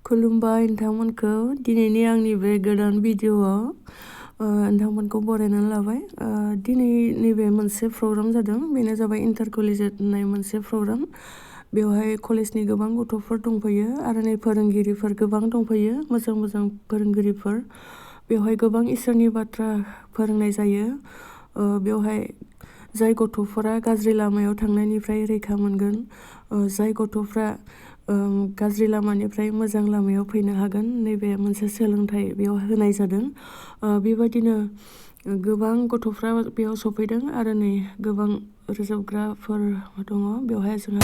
खुलुमबाय नोंथांमोनखौ दिनैनि आंनि बे गोदान भिडिअआव नोंथांमोनखौ बरायनानै लाबाय। दिनै नैबे मोनसे प्रग्राम जादों, बेनो जाबाय इन्टार कलेजियेट होननाय मोनसे प्रग्राम। बेवहाय कलेजनि गोबां गथ'फोर दंफैयो आरो नै फोरोंगिरिफोर गोबां दंफैयो, मोजां मोजां फोरोंगिरिफोर। बेवहाय गोबां इसोरनि बाथ्रा फोरोंनाय जायो। बेवहाय जाय गथ'फोरा गाज्रि लामायाव थांनायनिफ्राय रैखा मोनगोन, जाय गथ'फ्रा गाज्रि लामानिफ्राय मोजां लामायाव फैनो हागोन, नैबे मोनसे सोलोंथाइ बेयाव होनाय जादों। बेबायदिनो गोबां गथ'फ्रा बेयाव सफैदों आरो नै गोबां रोजाबग्राफोर दङ बेवहाय जोंहा।